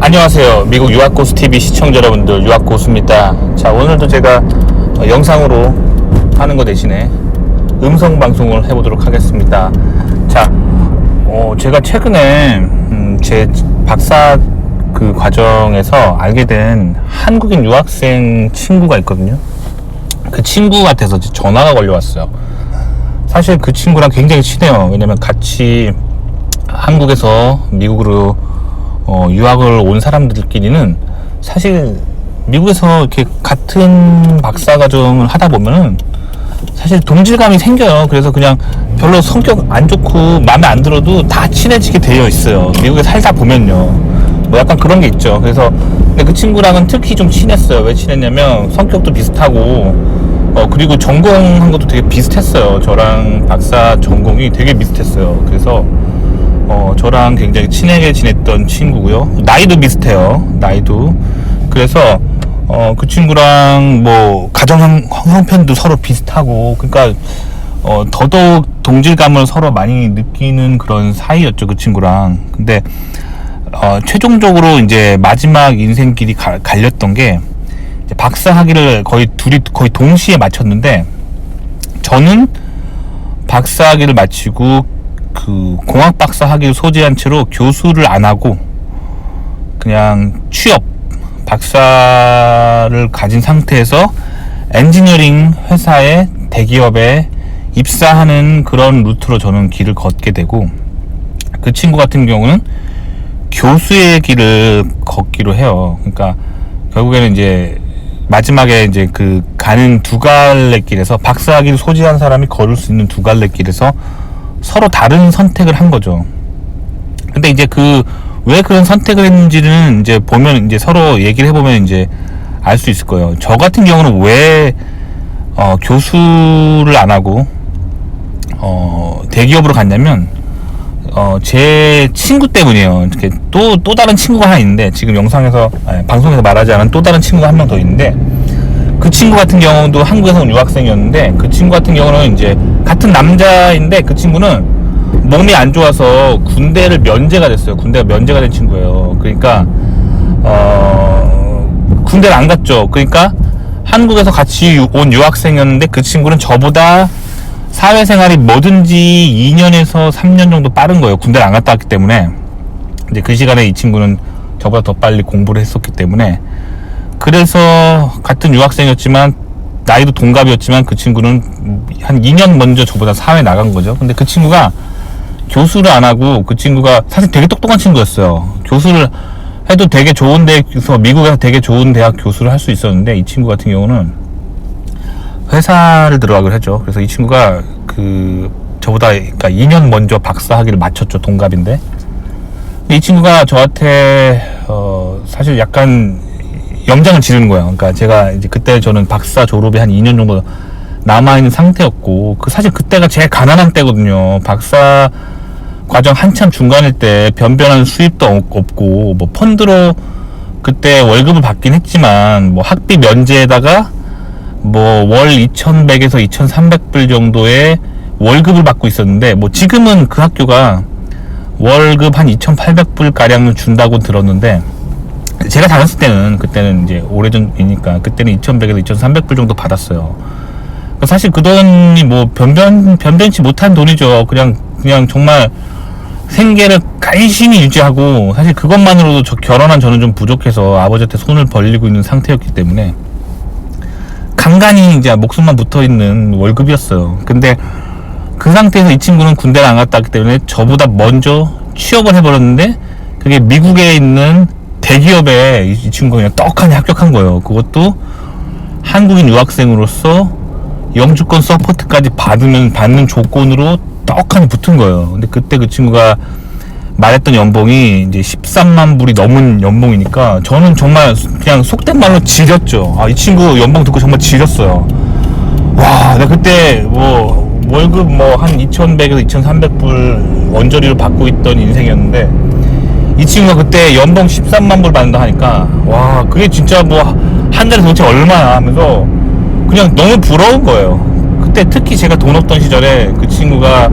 안녕하세요. 미국 유학고수TV 시청자 여러분들, 유학고수입니다. 자, 오늘도 제가 영상으로 하는 거 대신에 음성방송을 해보도록 하겠습니다. 자, 제가 최근에 제 박사 그 과정에서 알게 된 한국인 유학생 친구가 있거든요. 그 친구한테서 전화가 걸려왔어요. 사실 그 친구랑 굉장히 친해요. 왜냐면 같이 한국에서 미국으로 유학을 온 사람들끼리는 사실 미국에서 이렇게 같은 박사과정을 하다 보면은 사실 동질감이 생겨요. 그래서 그냥 별로 성격 안 좋고 마음에 안 들어도 다 친해지게 되어 있어요. 미국에 살다 보면요. 뭐 약간 그런 게 있죠. 그래서 근데 그 친구랑은 특히 좀 친했어요. 왜 친했냐면 성격도 비슷하고 그리고 전공한 것도 되게 비슷했어요. 저랑 박사 전공이 되게 비슷했어요. 그래서 저랑 굉장히 친하게 지냈던 친구고요. 나이도 비슷해요. 나이도. 그래서 그 친구랑 뭐 가정 형편도 서로 비슷하고, 그러니까 더더욱 동질감을 서로 많이 느끼는 그런 사이였죠, 그 친구랑. 근데 최종적으로 이제 마지막 인생길이 갈렸던 게, 이제 박사 학위를 거의 동시에 마쳤는데, 저는 박사 학위를 마치고 그 공학 박사 학위를 소지한 채로 교수를 안 하고 그냥 취업, 박사를 가진 상태에서 엔지니어링 회사의 대기업에 입사하는 그런 루트로 저는 길을 걷게 되고, 그 친구 같은 경우는 교수의 길을 걷기로 해요. 그러니까 결국에는 이제 마지막에 이제 그 가는 두 갈래 길에서, 박사 학위를 소지한 사람이 걸을 수 있는 두 갈래 길에서 서로 다른 선택을 한 거죠. 근데 이제 왜 그런 선택을 했는지는 이제 보면, 이제 서로 얘기를 해보면 이제 알 수 있을 거예요. 저 같은 경우는 왜 교수를 안 하고 대기업으로 갔냐면 제 친구 때문이에요. 이렇게 또 다른 친구가 하나 있는데, 지금 방송에서 말하지 않은 또 다른 친구가 한 명 더 있는데, 그 친구 같은 경우도 한국에서 온 유학생이었는데, 그 친구 같은 경우는 이제 같은 남자인데, 그 친구는 몸이 안 좋아서 군대를 면제가 됐어요. 군대가 면제가 된 친구예요. 그러니까 군대를 안 갔죠. 그러니까 한국에서 같이 온 유학생이었는데, 그 친구는 저보다 사회생활이 뭐든지 2년에서 3년 정도 빠른 거예요. 군대를 안 갔다 왔기 때문에. 이제 그 시간에 이 친구는 저보다 더 빨리 공부를 했었기 때문에, 그래서 같은 유학생이었지만, 나이도 동갑이었지만, 그 친구는 한 2년 먼저 저보다 사회에 나간 거죠. 근데 그 친구가 교수를 안 하고, 그 친구가 사실 되게 똑똑한 친구였어요. 교수를 해도 되게 좋은 대학에서, 미국에서 되게 좋은 대학 교수를 할 수 있었는데, 이 친구 같은 경우는 회사를 들어가기로 했죠. 그래서 이 친구가 저보다 그러니까 2년 먼저 박사 학위를 마쳤죠. 동갑인데. 이 친구가 저한테 사실 약간 염장을 지르는 거예요. 그러니까 제가 이제 그때 저는 박사 졸업이 한 2년 정도 남아있는 상태였고, 사실 그때가 제일 가난한 때거든요. 박사 과정 한참 중간일 때 변변한 수입도 없고, 뭐 펀드로 그때 월급을 받긴 했지만, 뭐 학비 면제에다가 뭐 월 2,100에서 2,300불 정도의 월급을 받고 있었는데, 뭐 지금은 그 학교가 월급 한 2,800불 가량을 준다고 들었는데, 제가 다녔을 때는, 그때는 이제 오래전이니까, 그때는 2,100에서 2,300불 정도 받았어요. 사실 그 돈이 뭐 변변치 못한 돈이죠. 그냥 정말 생계를 간신히 유지하고, 사실 그것만으로도 결혼한 저는 좀 부족해서 아버지한테 손을 벌리고 있는 상태였기 때문에 간간히 이제 목숨만 붙어 있는 월급이었어요. 근데 그 상태에서 이 친구는 군대를 안 갔다 왔기 때문에 저보다 먼저 취업을 해버렸는데, 그게 미국에 있는 대기업에 이 친구가 그냥 떡하니 합격한 거예요. 그것도 한국인 유학생으로서 영주권 서포트까지 받는 조건으로 떡하니 붙은 거예요. 근데 그때 그 친구가 말했던 연봉이 이제 13만 불이 넘은 연봉이니까, 저는 정말 그냥 속된 말로 지렸죠. 이 친구 연봉 듣고 정말 지렸어요. 와, 내가 그때 뭐 월급 뭐 한 2,100에서 2,300불 언저리로 받고 있던 인생이었는데, 이 친구가 그때 연봉 13만 불 받는다 하니까, 와, 그게 진짜 뭐 한 달에 도대체 얼마야 하면서 그냥 너무 부러운 거예요. 그때 특히 제가 돈 없던 시절에 그 친구가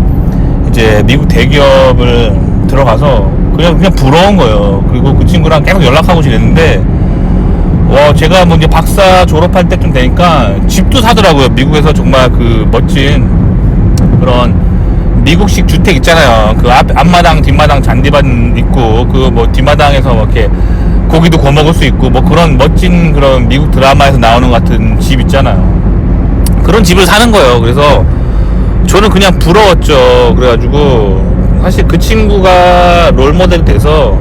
이제 미국 대기업을 들어가서 그냥 부러운 거예요. 그리고 그 친구랑 계속 연락하고 지냈는데, 제가 뭐 이제 박사 졸업할 때쯤 되니까 집도 사더라고요. 미국에서 정말 그 멋진 그런 미국식 주택 있잖아요. 그 앞마당, 뒷마당 잔디밭 있고, 그 뭐 뒷마당에서 이렇게 고기도 구워 먹을 수 있고, 뭐 그런 멋진 그런 미국 드라마에서 나오는 것 같은 집 있잖아요. 그런 집을 사는 거예요. 그래서 저는 그냥 부러웠죠. 그래가지고 사실 그 친구가 롤모델이 돼서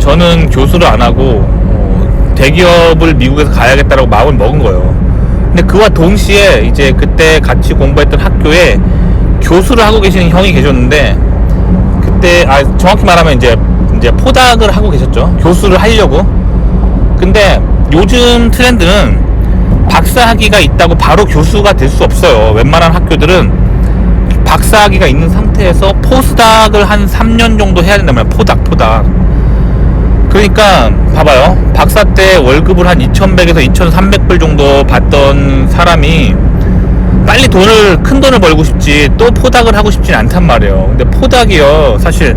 저는 교수를 안 하고 대기업을 미국에서 가야겠다라고 마음을 먹은 거예요. 근데 그와 동시에 이제 그때 같이 공부했던 학교에 교수를 하고 계시는 형이 계셨는데, 그때 정확히 말하면 이제 포닥을 하고 계셨죠. 교수를 하려고. 근데 요즘 트렌드는 박사학위가 있다고 바로 교수가 될 수 없어요. 웬만한 학교들은 박사학위가 있는 상태에서 포스닥을 한 3년 정도 해야 된단 말이에요. 포닥. 그러니까 봐봐요. 박사 때 월급을 한 2,100에서 2,300불 정도 받던 사람이 빨리 큰 돈을 벌고 싶지 또 포닥을 하고 싶진 않단 말이에요. 근데 포닥이요, 사실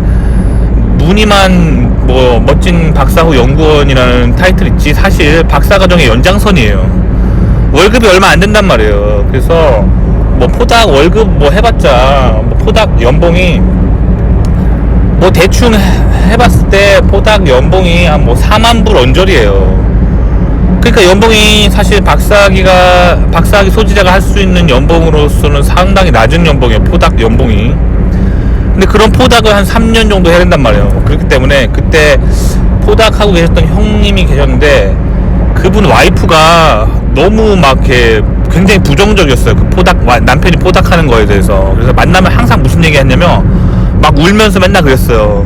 무늬만 뭐 멋진 박사 후 연구원이라는 타이틀 있지, 사실 박사과정의 연장선이에요. 월급이 얼마 안 된단 말이에요. 그래서 뭐 포닥 월급 뭐 해봤자 뭐 포닥 연봉이 뭐 대충 해봤을 때 포닥 연봉이 한 뭐 4만 불 언저리예요. 그러니까 연봉이 사실 박사학위 소지자가 할 수 있는 연봉으로서는 상당히 낮은 연봉이에요. 포닥 연봉이. 근데 그런 포닥을 한 3년 정도 해야 된단 말이에요. 그렇기 때문에 그때 포닥하고 계셨던 형님이 계셨는데, 그분 와이프가 너무 막 이렇게 굉장히 부정적이었어요. 그 남편이 포닥하는 거에 대해서. 그래서 만나면 항상 무슨 얘기 했냐면 막 울면서 맨날 그랬어요.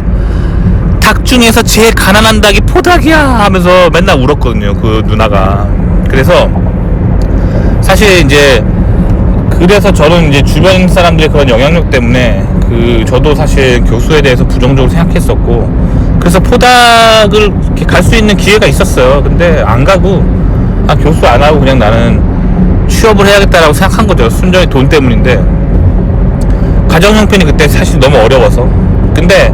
닭 중에서 제일 가난한 닭이 포닥이야 하면서 맨날 울었거든요, 그 누나가. 그래서 사실 이제 그래서 저는 이제 주변 사람들의 그런 영향력 때문에 저도 사실 교수에 대해서 부정적으로 생각했었고, 그래서 포닥을 이렇게 갈 수 있는 기회가 있었어요. 근데 안 가고 교수 안 하고 그냥 나는 취업을 해야겠다라고 생각한 거죠. 순전히 돈 때문인데, 가정 형편이 그때 사실 너무 어려워서. 근데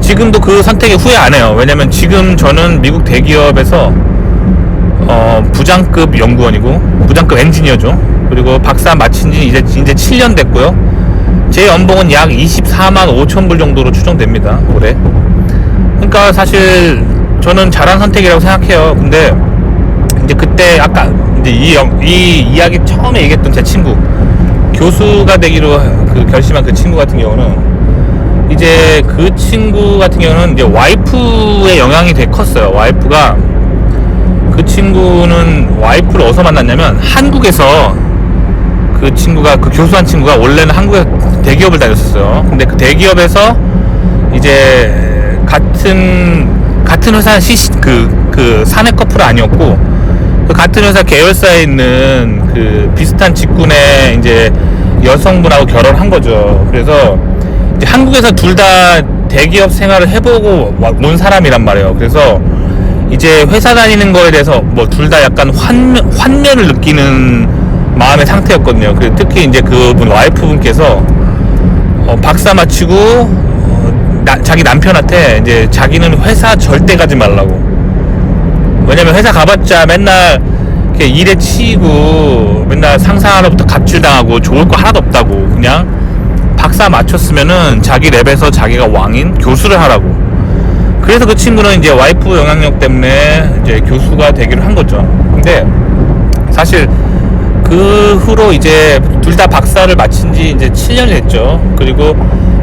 지금도 그 선택에 후회 안 해요. 왜냐면 지금 저는 미국 대기업에서 부장급 연구원이고 부장급 엔지니어죠. 그리고 박사 마친 지 이제 7년 됐고요. 제 연봉은 약 24만 5천 불 정도로 추정됩니다, 올해. 그러니까 사실 저는 잘한 선택이라고 생각해요. 근데 이제 그때 아까 이제 이 이야기 처음에 얘기했던 제 친구, 교수가 되기로 결심한 그 친구 같은 경우는, 이제 그 친구 같은 경우는 이제 와이프의 영향이 되게 컸어요. 와이프가, 그 친구는 와이프를 어디서 만났냐면, 한국에서 그 교수한 친구가 원래는 한국에 대기업을 다녔었어요. 근데 그 대기업에서 이제 같은 회사 그 사내 커플은 아니었고, 그 같은 회사 계열사에 있는 그 비슷한 직군의 이제 여성분하고 결혼한 거죠. 그래서 이제 한국에서 둘 다 대기업 생활을 해보고 온 사람이란 말이에요. 그래서 이제 회사 다니는 거에 대해서 뭐 둘 다 약간 환멸을 느끼는 마음의 상태였거든요. 특히 이제 그분 와이프분께서 박사 마치고 자기 남편한테 이제 자기는 회사 절대 가지 말라고. 왜냐면 회사 가봤자 맨날 이렇게 일에 치이고 맨날 상사 하나부터 갑질당하고 좋을 거 하나도 없다고. 그냥 박사 마쳤으면은 자기 랩에서 자기가 왕인 교수를 하라고. 그래서 그 친구는 이제 와이프 영향력 때문에 이제 교수가 되기로 한 거죠. 근데 사실 그 후로 이제 둘 다 박사를 마친 지 이제 7년이 됐죠. 그리고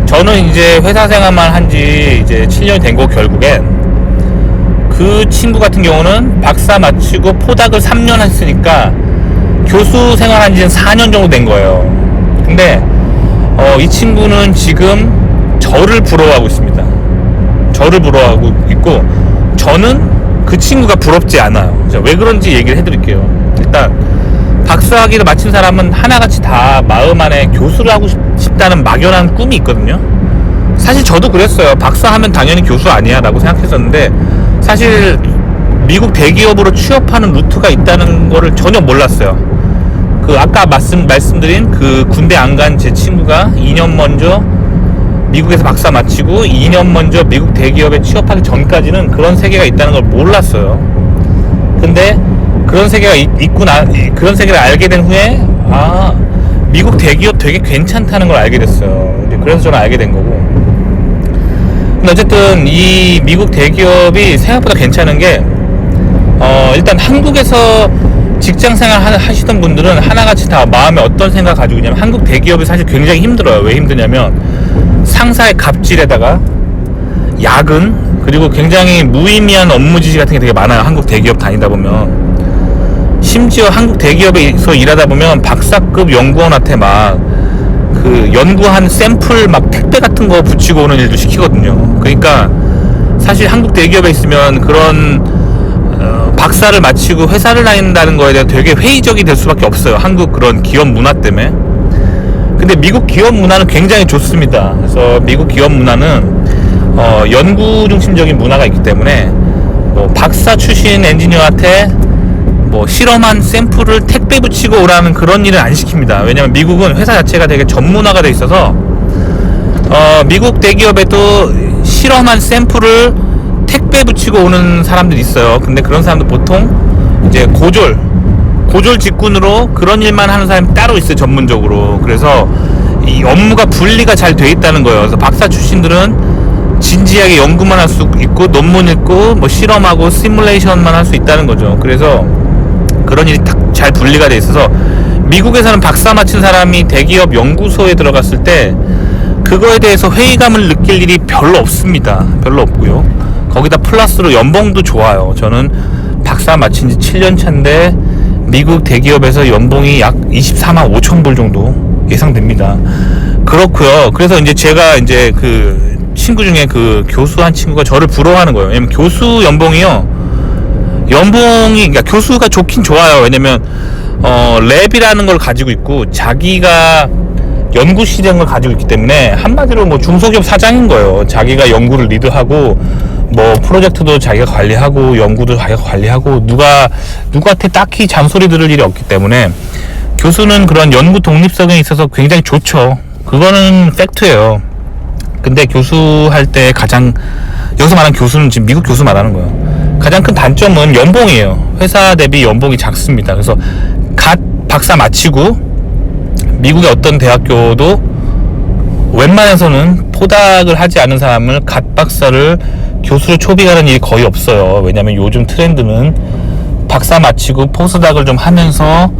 저는 이제 회사 생활만 한 지 이제 7년이 된 거, 결국엔 그 친구 같은 경우는 박사 마치고 포닥을 3년 했으니까 교수 생활한 지는 4년 정도 된 거예요. 근데 이 친구는 지금 저를 부러워하고 있습니다. 저를 부러워하고 있고, 저는 그 친구가 부럽지 않아요. 왜 그런지 얘기를 해드릴게요. 일단 박사학위를 마친 사람은 하나같이 다 마음 안에 교수를 하고 싶다는 막연한 꿈이 있거든요. 사실 저도 그랬어요. 박사하면 당연히 교수 아니야 라고 생각했었는데, 사실 미국 대기업으로 취업하는 루트가 있다는 거를 전혀 몰랐어요. 아까 말씀드린 그 군대 안 간 제 친구가 2년 먼저 미국에서 박사 마치고 2년 먼저 미국 대기업에 취업하기 전까지는 그런 세계가 있다는 걸 몰랐어요. 근데 그런 세계가 있구나, 그런 세계를 알게 된 후에 미국 대기업 되게 괜찮다는 걸 알게 됐어요. 그래서 저는 알게 된 거고. 근데 어쨌든 이 미국 대기업이 생각보다 괜찮은 게 일단 한국에서 직장생활 하시던 분들은 하나같이 다 마음에 어떤 생각 가지고 있냐면, 한국 대기업이 사실 굉장히 힘들어요. 왜 힘드냐면 상사의 갑질에다가 야근, 그리고 굉장히 무의미한 업무 지시 같은 게 되게 많아요. 한국 대기업 다니다 보면. 심지어 한국 대기업에서 일하다 보면 박사급 연구원한테 막 그 연구한 샘플 막 택배 같은 거 붙이고 오는 일도 시키거든요. 그러니까 사실 한국 대기업에 있으면 그런 박사를 마치고 회사를 다닌다는 거에 대해 되게 회의적이 될 수밖에 없어요. 한국 그런 기업 문화 때문에. 근데 미국 기업 문화는 굉장히 좋습니다. 그래서 미국 기업 문화는 연구 중심적인 문화가 있기 때문에 뭐 박사 출신 엔지니어한테 뭐 실험한 샘플을 택배 붙이고 오라는 그런 일은 안 시킵니다. 왜냐면 미국은 회사 자체가 되게 전문화가 돼 있어서 미국 대기업에도 실험한 샘플을 택배 붙이고 오는 사람들이 있어요. 근데 그런 사람들 보통 이제 고졸 직군으로 그런 일만 하는 사람이 따로 있어요, 전문적으로. 그래서 이 업무가 분리가 잘 돼 있다는 거예요. 그래서 박사 출신들은 진지하게 연구만 할 수 있고, 논문 읽고, 뭐 실험하고, 시뮬레이션만 할 수 있다는 거죠. 그래서 그런 일이 딱 잘 분리가 돼 있어서 미국에서는 박사 마친 사람이 대기업 연구소에 들어갔을 때 그거에 대해서 회의감을 느낄 일이 별로 없습니다. 별로 없고요. 거기다 플러스로 연봉도 좋아요. 저는 박사 마친 지 7년 차인데 미국 대기업에서 연봉이 약 24만 5천 불 정도 예상됩니다. 그렇고요. 그래서 이제 제가 이제 그 친구 중에 그 교수 한 친구가 저를 부러워하는 거예요. 왜냐면 교수 연봉이 그러니까 교수가 좋긴 좋아요. 왜냐면 랩이라는 걸 가지고 있고 자기가 연구실이라는 걸 가지고 있기 때문에 한마디로 뭐 중소기업 사장인 거예요. 자기가 연구를 리드하고 뭐 프로젝트도 자기가 관리하고 연구도 자기가 관리하고 누구한테 딱히 잔소리 들을 일이 없기 때문에 교수는 그런 연구 독립성에 있어서 굉장히 좋죠. 그거는 팩트예요. 근데 교수할 때 가장, 여기서 말하는 교수는 지금 미국 교수 말하는 거예요. 가장 큰 단점은 연봉이에요. 회사 대비 연봉이 작습니다. 그래서 갓 박사 마치고 미국의 어떤 대학교도 웬만해서는 포닥을 하지 않은 사람을 갓 박사를 교수로 초빙하는 일이 거의 없어요. 왜냐면 요즘 트렌드는 박사 마치고 포스닥을 좀 하면서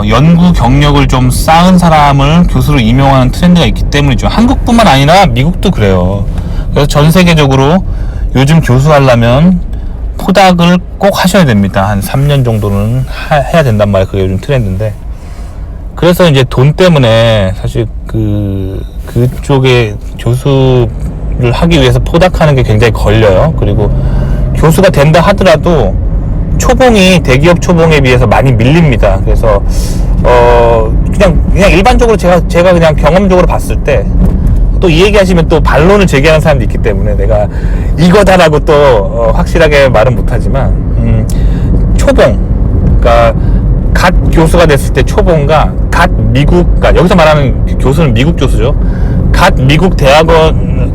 연구 경력을 좀 쌓은 사람을 교수로 임용하는 트렌드가 있기 때문이죠. 한국뿐만 아니라 미국도 그래요. 그래서 전 세계적으로 요즘 교수하려면 포닥을 꼭 하셔야 됩니다. 한 3년 정도는 해야 된단 말이에요. 그게 요즘 트렌드인데. 그래서 이제 돈 때문에 사실 그쪽에 교수를 하기 위해서 포닥하는 게 굉장히 걸려요. 그리고 교수가 된다 하더라도 초봉이 대기업 초봉에 비해서 많이 밀립니다. 그래서 그냥 일반적으로 제가 그냥 경험적으로 봤을 때, 또 이 얘기 하시면 또 반론을 제기하는 사람도 있기 때문에 내가 이거다라고 또 확실하게 말은 못하지만 초봉, 그러니까 갓 교수가 됐을 때 초봉과 갓 미국, 그러니까 여기서 말하는 교수는 미국 교수죠. 갓 미국 대학원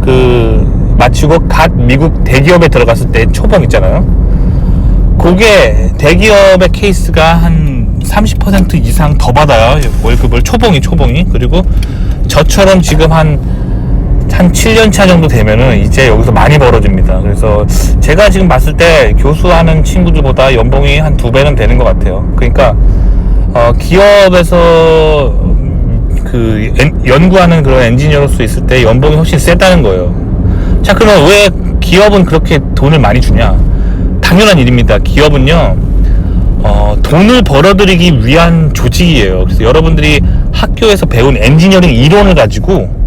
마치고 갓 미국 대기업에 들어갔을 때 초봉 있잖아요. 그게 대기업의 케이스가 한 30% 이상 더 받아요. 월급을 초봉이. 그리고 저처럼 지금 한 7년 차 정도 되면은 이제 여기서 많이 벌어집니다. 그래서 제가 지금 봤을 때 교수하는 친구들보다 연봉이 한 2배는 되는 것 같아요. 그러니까 기업에서 연구하는 그런 엔지니어로서 있을 때 연봉이 훨씬 세다는 거예요. 자, 그러면 왜 기업은 그렇게 돈을 많이 주냐? 당연한 일입니다. 기업은요, 돈을 벌어들이기 위한 조직이에요. 그래서 여러분들이 학교에서 배운 엔지니어링 이론을 가지고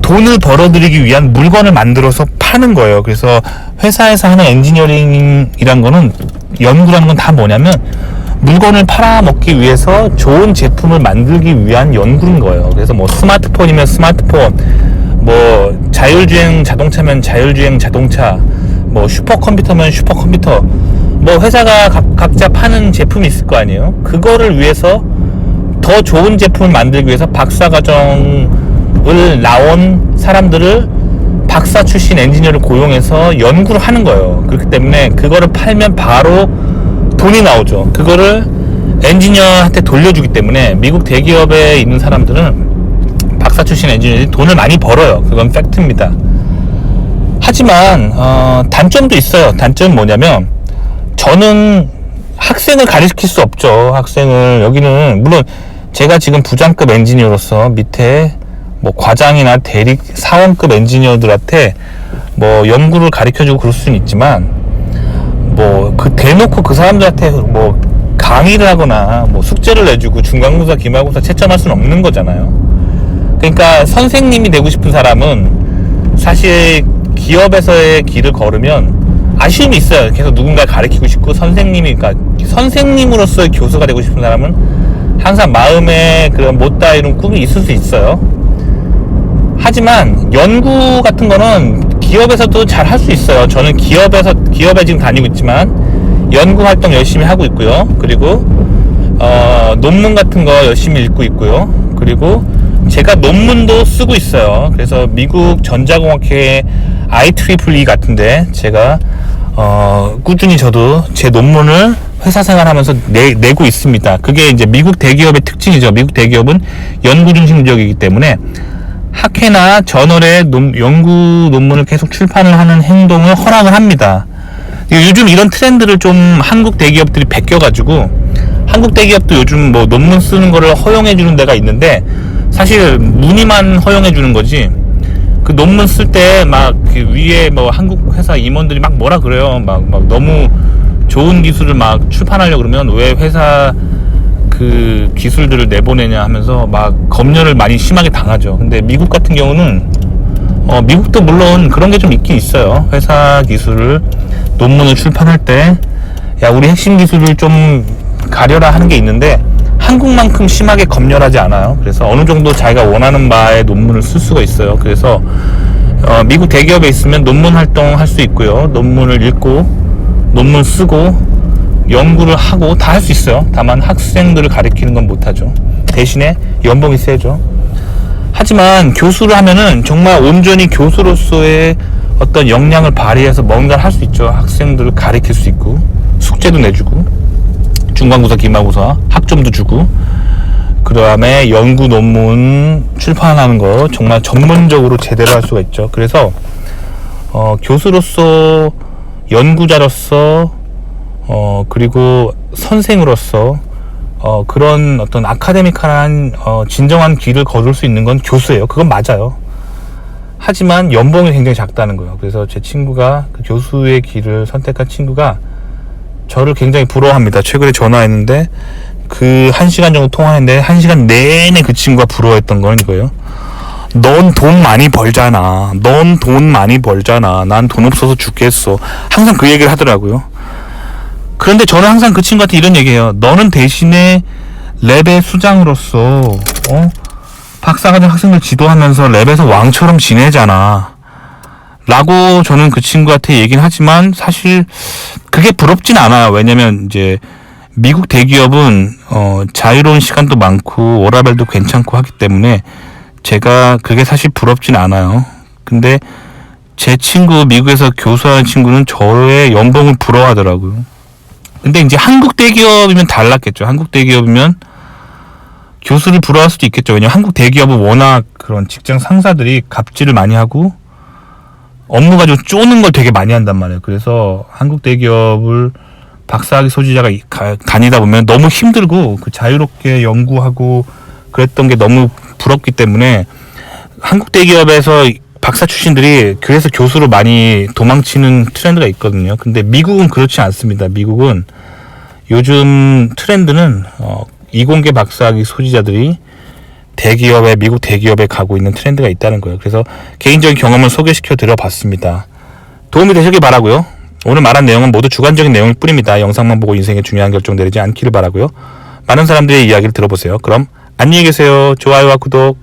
돈을 벌어들이기 위한 물건을 만들어서 파는 거예요. 그래서 회사에서 하는 엔지니어링이란 거는, 연구라는 건 다 뭐냐면 물건을 팔아먹기 위해서 좋은 제품을 만들기 위한 연구인 거예요. 그래서 뭐 스마트폰이면 스마트폰, 뭐 자율주행 자동차면 자율주행 자동차, 뭐 슈퍼컴퓨터면 슈퍼컴퓨터, 뭐 회사가 각자 파는 제품이 있을 거 아니에요. 그거를 위해서 더 좋은 제품을 만들기 위해서 박사과정 나온 사람들을 박사 출신 엔지니어를 고용해서 연구를 하는 거예요. 그렇기 때문에 그거를 팔면 바로 돈이 나오죠. 그거를 엔지니어한테 돌려주기 때문에 미국 대기업에 있는 사람들은 박사 출신 엔지니어들이 돈을 많이 벌어요. 그건 팩트입니다. 하지만 단점도 있어요. 단점은 뭐냐면 저는 학생을 가르칠 수 없죠. 학생을 여기는 물론 제가 지금 부장급 엔지니어로서 밑에 뭐 과장이나 대리 사원급 엔지니어들한테 뭐 연구를 가르쳐주고 그럴 수는 있지만 뭐 그 대놓고 그 사람들한테 뭐 강의를 하거나 뭐 숙제를 내주고 중간고사, 기말고사 채점할 수는 없는 거잖아요. 그러니까 선생님이 되고 싶은 사람은 사실 기업에서의 길을 걸으면 아쉬움이 있어요. 계속 누군가 가르치고 싶고 그러니까 선생님으로서의 교수가 되고 싶은 사람은 항상 마음에 그런 못다 이룬 꿈이 있을 수 있어요. 하지만 연구 같은 거는 기업에서도 잘 할 수 있어요. 저는 기업에 지금 다니고 있지만 연구 활동 열심히 하고 있고요. 그리고 논문 같은 거 열심히 읽고 있고요. 그리고 제가 논문도 쓰고 있어요. 그래서 미국 전자공학회 IEEE 같은데 제가 꾸준히 저도 제 논문을 회사 생활하면서 내고 있습니다. 그게 이제 미국 대기업의 특징이죠. 미국 대기업은 연구 중심적이기 때문에 학회나 저널에 연구 논문을 계속 출판을 하는 행동을 허락을 합니다. 요즘 이런 트렌드를 좀 한국 대기업들이 베껴가지고 한국 대기업도 요즘 뭐 논문 쓰는 거를 허용해 주는 데가 있는데 사실 문의만 허용해 주는 거지 그 논문 쓸 때 막 그 위에 뭐 한국 회사 임원들이 막 뭐라 그래요. 막 너무 좋은 기술을 막 출판하려고 그러면 왜 회사 그 기술들을 내보내냐 하면서 막 검열을 많이 심하게 당하죠. 근데 미국 같은 경우는 미국도 물론 그런 게 좀 있긴 있어요. 회사 기술을 논문을 출판할 때 야 우리 핵심 기술을 좀 가려라 하는 게 있는데 한국만큼 심하게 검열하지 않아요. 그래서 어느 정도 자기가 원하는 바의 논문을 쓸 수가 있어요. 그래서 미국 대기업에 있으면 논문 활동할 수 있고요. 논문을 읽고 논문 쓰고 연구를 하고 다 할 수 있어요. 다만 학생들을 가르치는 건 못하죠. 대신에 연봉이 세죠. 하지만 교수를 하면은 정말 온전히 교수로서의 어떤 역량을 발휘해서 뭔가를 할 수 있죠. 학생들을 가르칠 수 있고 숙제도 내주고 중간고사, 기말고사 학점도 주고 그 다음에 연구 논문 출판하는 거 정말 전문적으로 제대로 할 수가 있죠. 그래서 교수로서 연구자로서 그리고 선생으로서 그런 어떤 아카데미컬한 진정한 길을 거둘 수 있는 건 교수예요. 그건 맞아요. 하지만 연봉이 굉장히 작다는 거예요. 그래서 제 친구가 그 교수의 길을 선택한 친구가 저를 굉장히 부러워합니다. 최근에 전화했는데 그 1시간 정도 통화했는데 1시간 내내 그 친구가 부러워했던 건 이거예요. 넌 돈 많이 벌잖아. 넌 돈 많이 벌잖아. 난 돈 없어서 죽겠어. 항상 그 얘기를 하더라고요. 그런데 저는 항상 그 친구한테 이런 얘기해요. 너는 대신에 랩의 수장으로서 박사과정 학생들 지도하면서 랩에서 왕처럼 지내잖아 라고 저는 그 친구한테 얘기는 하지만 사실 그게 부럽진 않아요. 왜냐면 이제 미국 대기업은 자유로운 시간도 많고 워라밸도 괜찮고 하기 때문에 제가 그게 사실 부럽진 않아요. 근데 제 친구 미국에서 교수하는 친구는 저의 연봉을 부러워하더라고요. 근데 이제 한국 대기업이면 달랐겠죠. 한국 대기업이면 교수를 부러워할 수도 있겠죠. 왜냐면 한국 대기업은 워낙 그런 직장 상사들이 갑질을 많이 하고 업무 가지고 쪼는 걸 되게 많이 한단 말이에요. 그래서 한국 대기업을 박사학위 소지자가 다니다 보면 너무 힘들고 그 자유롭게 연구하고 그랬던 게 너무 부럽기 때문에 한국 대기업에서 박사 출신들이 그래서 교수로 많이 도망치는 트렌드가 있거든요. 근데 미국은 그렇지 않습니다. 미국은 요즘 트렌드는 이공계 박사학위 소지자들이 미국 대기업에 가고 있는 트렌드가 있다는 거예요. 그래서 개인적인 경험을 소개시켜 드려봤습니다. 도움이 되시길 바라고요. 오늘 말한 내용은 모두 주관적인 내용일 뿐입니다. 영상만 보고 인생에 중요한 결정 내리지 않기를 바라고요. 많은 사람들의 이야기를 들어보세요. 그럼 안녕히 계세요. 좋아요와 구독